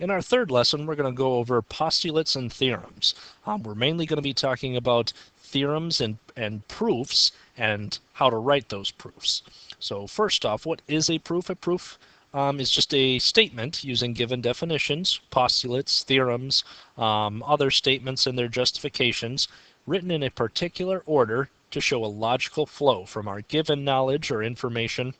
In our third lesson, we're going to go over postulates and theorems. We're mainly going to be talking about theorems and proofs and how to write those proofs. So first off, what is a proof? A proof is just a statement using given definitions, postulates, theorems, other statements and their justifications, written in a particular order to show a logical flow from our given knowledge or information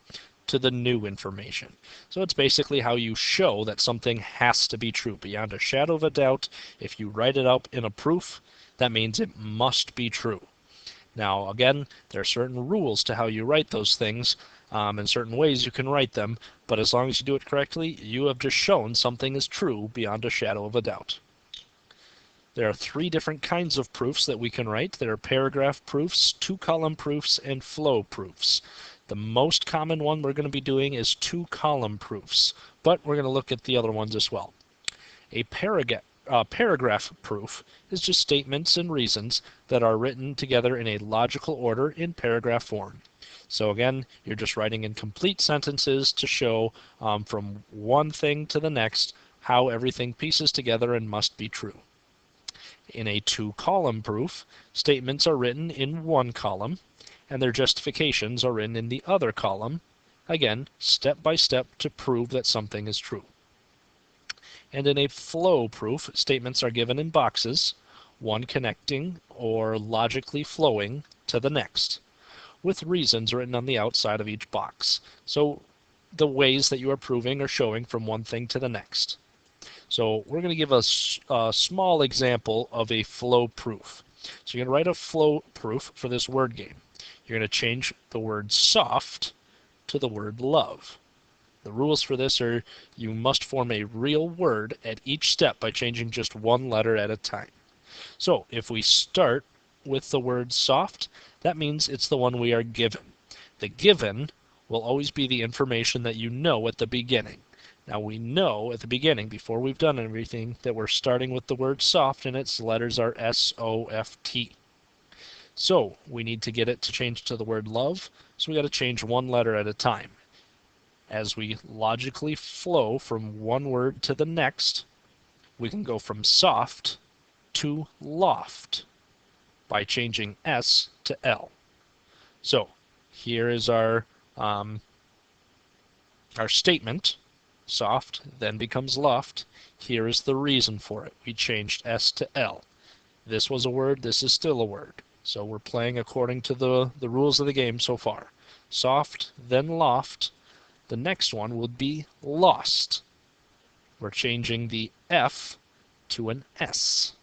to the new information. So it's basically how you show that something has to be true. Beyond a shadow of a doubt, if you write it up in a proof, that means it must be true. Now, again, there are certain rules to how you write those things, and certain ways you can write them, but as long as you do it correctly, you have just shown something is true beyond a shadow of a doubt. There are three different kinds of proofs that we can write. There are paragraph proofs, two-column proofs, and flow proofs. The most common one we're going to be doing is two-column proofs, but we're going to look at the other ones as well. A paragraph proof is just statements and reasons that are written together in a logical order in paragraph form. So again, you're just writing in complete sentences to show from one thing to the next how everything pieces together and must be true. In a two-column proof, statements are written in one column, and their justifications are written in the other column, again, step by step to prove that something is true. And in a flow proof, statements are given in boxes, one connecting or logically flowing to the next, with reasons written on the outside of each box. So the ways that you are proving or showing from one thing to the next. So we're going to give a small example of a flow proof. So you're going to write a flow proof for this word game. You're going to change the word soft to the word love. The rules for this are you must form a real word at each step by changing just one letter at a time. So if we start with the word soft, that means it's the one we are given. The given will always be the information that you know at the beginning. Now we know at the beginning, before we've done everything, that we're starting with the word soft and its letters are S-O-F-T. So we need to get it to change to the word love, so we got to change one letter at a time. As we logically flow from one word to the next, we can go from soft to loft by changing S to L. So here is our statement. Soft then becomes loft. Here is the reason for it. We changed S to L. This was a word, this is still a word. So we're playing according to the rules of the game so far. Soft, then loft. The next one will be lost. We're changing the F to an S.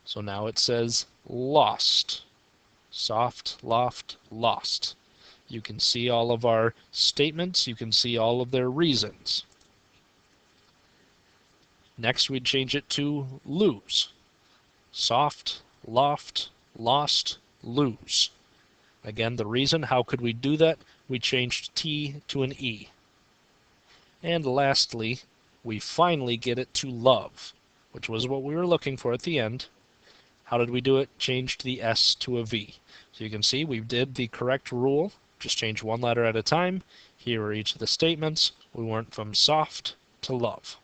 So now it says lost. Soft, loft, lost. You can see all of our statements. You can see all of their reasons. Next, we'd change it to lose. Soft, loft, lost, lose. Again, the reason, how could we do that? We changed T to an E. And lastly, we finally get it to love, which was what we were looking for at the end. How did we do it? Changed the S to a V. So you can see we did the correct rule, just change one letter at a time. Here are each of the statements. We went from soft to love.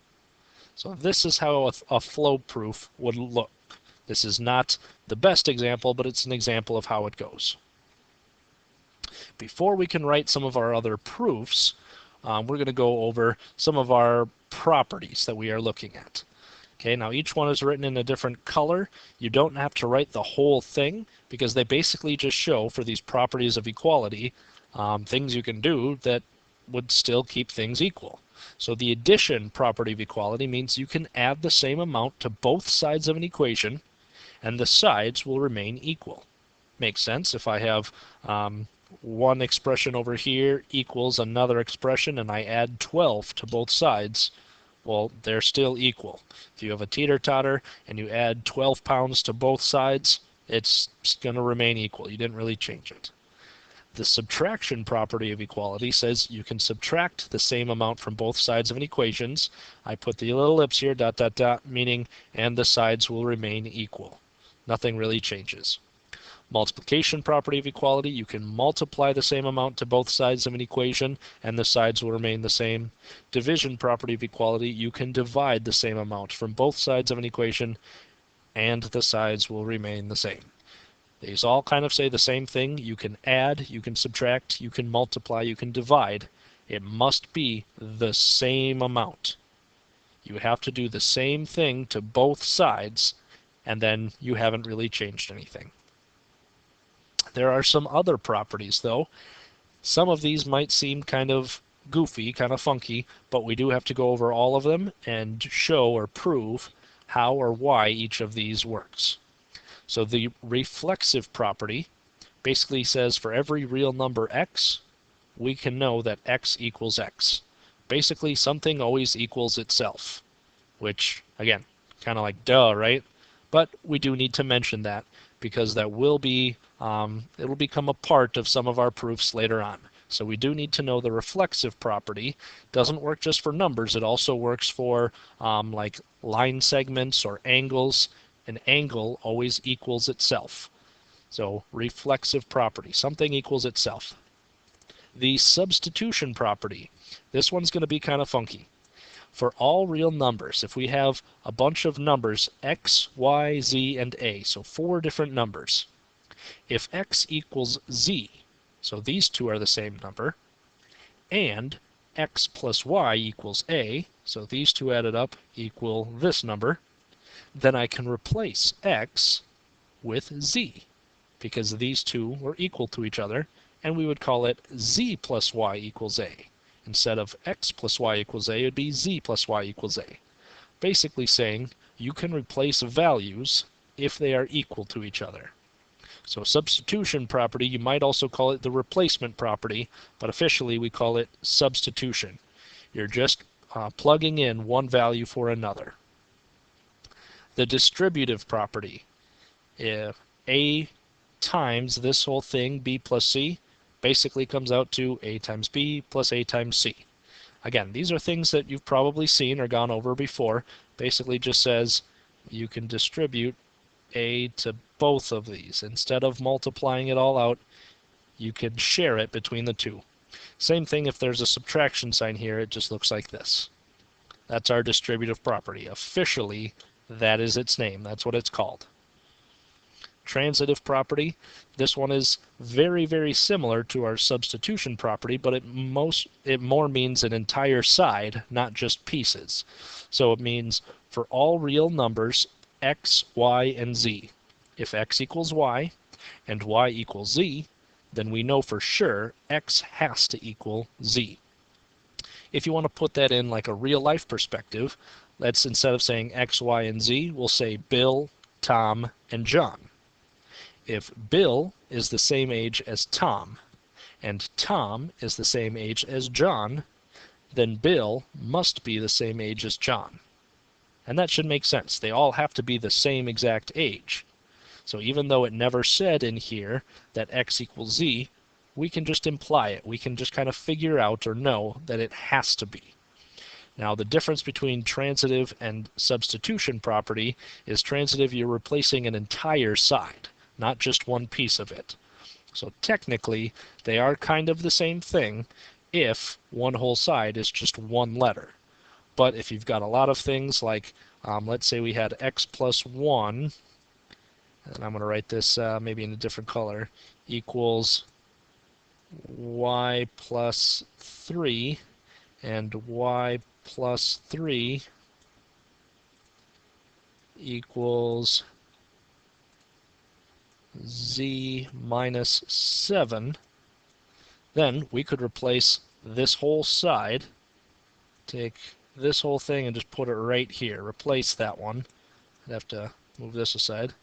So this is how a flow proof would look. This is not the best example, but it's an example of how it goes. Before we can write some of our other proofs, we're going to go over some of our properties that we are looking at. Okay, now each one is written in a different color. You don't have to write the whole thing because they basically just show for these properties of equality things you can do that would still keep things equal. So the addition property of equality means you can add the same amount to both sides of an equation and the sides will remain equal. Makes sense. If I have one expression over here equals another expression and I add 12 to both sides, well, they're still equal. If you have a teeter-totter and you add 12 pounds to both sides, it's going to remain equal. You didn't really change it. The subtraction property of equality says you can subtract the same amount from both sides of an equation. I put the little ellipse here, dot, dot, dot, meaning, and the sides will remain equal. Nothing really changes. Multiplication property of equality, you can multiply the same amount to both sides of an equation and the sides will remain the same. Division property of equality, you can divide the same amount from both sides of an equation and the sides will remain the same. These all kind of say the same thing. You can add, you can subtract, you can multiply, you can divide. It must be the same amount. You have to do the same thing to both sides and then you haven't really changed anything. There are some other properties though. Some of these might seem kind of goofy, kind of funky, but we do have to go over all of them and show or prove how or why each of these works. So the reflexive property basically says for every real number x, we can know that x equals x. Basically, something always equals itself, which, again, kind of like duh, right? But we do need to mention that because that will be, it'll become a part of some of our proofs later on. So we do need to know the reflexive property. Doesn't work just for numbers, it also works for like line segments or angles. An angle always equals itself. So reflexive property, something equals itself. The substitution property, this one's going to be kind of funky. For all real numbers, if we have a bunch of numbers, x, y, z, and a, so 4 different numbers, if x equals z, so these two are the same number, and x plus y equals a, so these two added up equal this number, then I can replace x with z, because these two were equal to each other, and we would call it z plus y equals a. Instead of x plus y equals a, it would be z plus y equals a. Basically saying you can replace values if they are equal to each other. So substitution property, you might also call it the replacement property, but officially we call it substitution. You're just plugging in one value for another. The distributive property, if a times this whole thing, b plus c, basically comes out to a times b plus a times c. Again, these are things that you've probably seen or gone over before. Basically just says you can distribute a to both of these. Instead of multiplying it all out, you can share it between the two. Same thing if there's a subtraction sign here, it just looks like this. That's our distributive property. Officially, that is its name. That's what it's called. Transitive property, this one is very, very similar to our substitution property, but it more means an entire side, not just pieces. So it means for all real numbers, x, y, and z. If x equals y and y equals z, then we know for sure x has to equal z. If you want to put that in like a real life perspective, let's, instead of saying x, y, and z, we'll say Bill, Tom, and John. If Bill is the same age as Tom, and Tom is the same age as John, then Bill must be the same age as John. And that should make sense. They all have to be the same exact age. So even though it never said in here that x equals z, we can just imply it. We can just kind of figure out or know that it has to be. Now the difference between transitive and substitution property is transitive, you're replacing an entire side, not just one piece of it. So technically, they are kind of the same thing if one whole side is just one letter. But if you've got a lot of things like, let's say we had x plus 1, and I'm going to write this maybe in a different color, equals y plus 3, and y plus 3 equals z minus 7, then we could replace this whole side, take this whole thing and just put it right here, replace that one. I'd have to move this aside,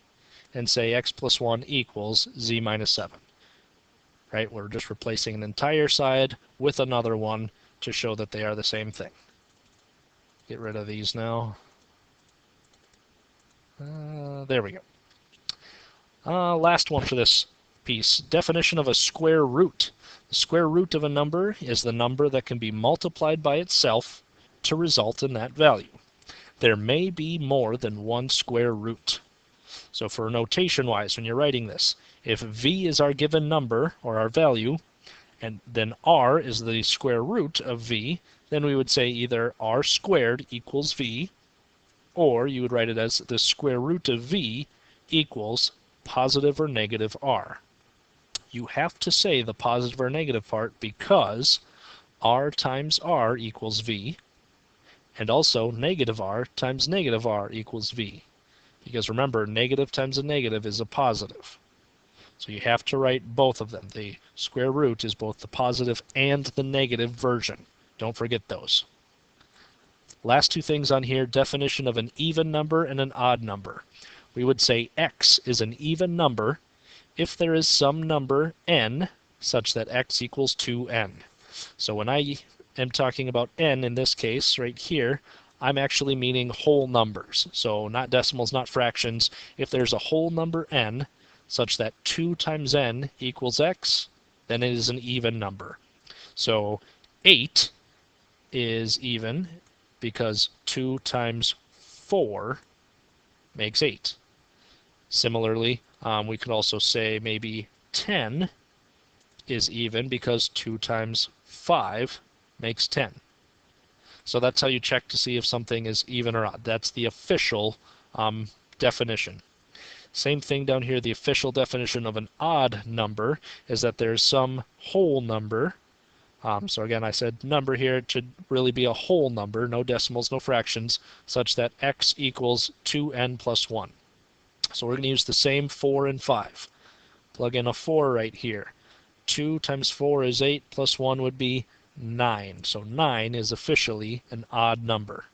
and say x plus 1 equals z minus 7. Right? We're just replacing an entire side with another one to show that they are the same thing. Get rid of these now. There we go. Last one for this piece. Definition of a square root. The square root of a number is the number that can be multiplied by itself to result in that value. There may be more than one square root. So for notation-wise, when you're writing this, If v is our given number, or our value, and then r is the square root of v, then we would say either r squared equals v, or you would write it as the square root of v equals positive or negative r. You have to say the positive or negative part because r times r equals v, and also negative r times negative r equals v. Because remember, negative times a negative is a positive. So you have to write both of them. The square root is both the positive and the negative version. Don't forget those. Last two things on here, definition of an even number and an odd number. We would say x is an even number if there is some number n such that x equals 2n. So when I am talking about n in this case right here, I'm actually meaning whole numbers. So not decimals, not fractions. If there's a whole number n such that 2 times n equals x, then it is an even number. So 8 is even because 2 times 4 makes 8. Similarly, we could also say maybe 10 is even because 2 times 5 makes 10. So that's how you check to see if something is even or odd. That's the official definition. Same thing down here, the official definition of an odd number is that there's some whole number. So again, I said number here. It should really be a whole number, no decimals, no fractions, such that x equals 2n plus 1. So we're going to use the same 4 and 5. Plug in a 4 right here. 2 times 4 is 8, plus 1 would be 9. So 9 is officially an odd number.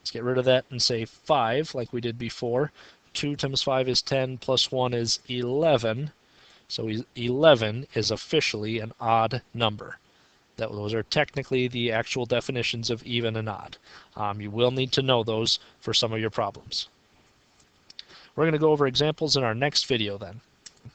Let's get rid of that and say 5 like we did before. 2 times 5 is 10, plus 1 is 11. So 11 is officially an odd number. Those are technically the actual definitions of even and odd. You will need to know those for some of your problems. We're going to go over examples in our next video then.